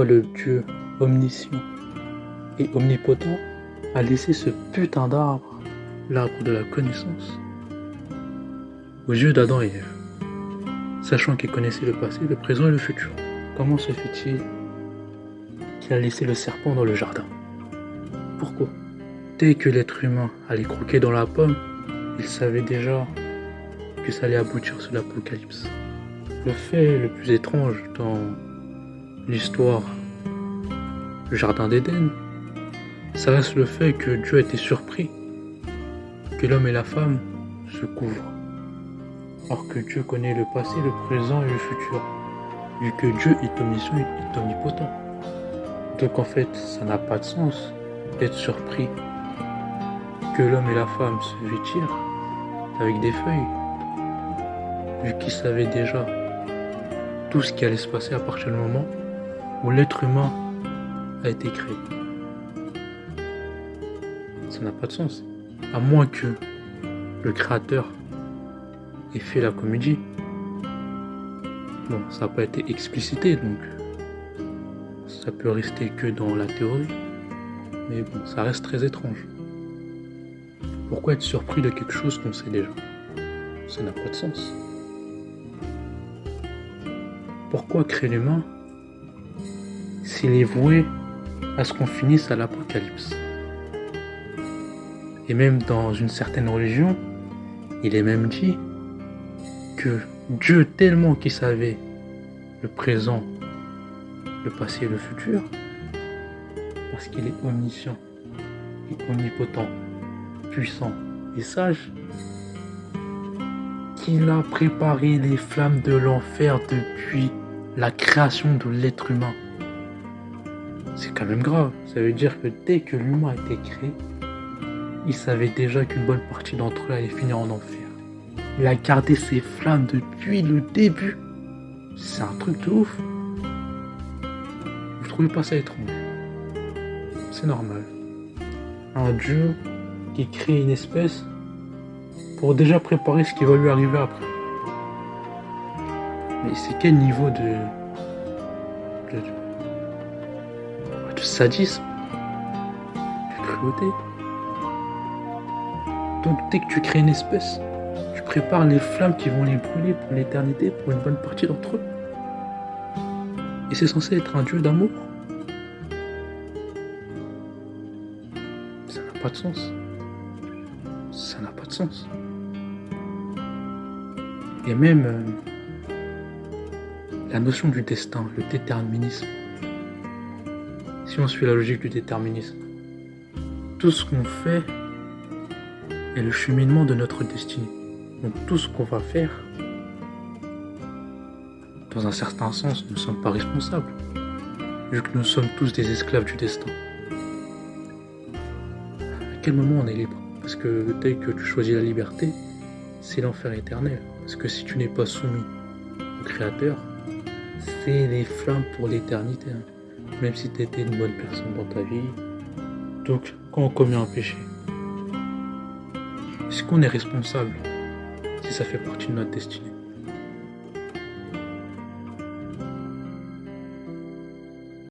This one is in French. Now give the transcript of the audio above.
pourquoi le Dieu omniscient et omnipotent a laissé ce putain d'arbre, l'arbre de la connaissance, aux yeux d'Adam et Ève, sachant qu'il connaissait le passé, le présent et le futur. Comment se fait-il qu'il a laissé le serpent dans le jardin? Pourquoi? Dès que l'être humain allait croquer dans la pomme, il savait déjà que ça allait aboutir sur l'apocalypse. Le fait le plus étrange dans l'histoire du jardin d'Éden, ça reste le fait que Dieu a été surpris que l'homme et la femme se couvrent. Alors que Dieu connaît le passé, le présent et le futur, vu que Dieu est omniscient et omnipotent. Donc en fait, ça n'a pas de sens d'être surpris que l'homme et la femme se vêtirent avec des feuilles, vu qu'ils savaient déjà tout ce qui allait se passer à partir du moment où l'être humain a été créé. Ça n'a pas de sens, à moins que le créateur ait fait la comédie. Bon, ça n'a pas été explicité, donc ça peut rester que dans la théorie, mais bon, ça reste très étrange. Pourquoi être surpris de quelque chose qu'on sait déjà? Ça n'a pas de sens. Pourquoi créer l'humain s'il est voué à ce qu'on finisse à l'apocalypse? Et même dans une certaine religion, il est même dit que Dieu, tellement qu'il savait le présent, le passé et le futur, parce qu'il est omniscient et omnipotent, puissant et sage, qu'il a préparé les flammes de l'enfer depuis la création de l'être humain. C'est quand même grave. Ça veut dire que dès que l'humain a été créé, il savait déjà qu'une bonne partie d'entre eux allait finir en enfer. Il a gardé ses flammes depuis le début. C'est un truc de ouf. Vous trouvez pas ça étrange? C'est normal. Un Dieu qui crée une espèce pour déjà préparer ce qui va lui arriver après. Mais c'est quel niveau de sadisme, de cruauté? Donc dès que tu crées une espèce, tu prépares les flammes qui vont les brûler pour l'éternité, pour une bonne partie d'entre eux. Et c'est censé être un Dieu d'amour? Ça n'a pas de sens. Ça n'a pas de sens. Et même la notion du destin, le déterminisme. Si on suit la logique du déterminisme, tout ce qu'on fait est le cheminement de notre destinée. Donc tout ce qu'on va faire, dans un certain sens, nous ne sommes pas responsables, vu que nous sommes tous des esclaves du destin. À quel moment on est libre? Parce que dès que tu choisis la liberté, c'est l'enfer éternel. Parce que si tu n'es pas soumis au Créateur, c'est les flammes pour l'éternité. Même si tu étais une bonne personne dans ta vie. Donc, quand on commet un péché, est-ce qu'on est responsable si ça fait partie de notre destinée?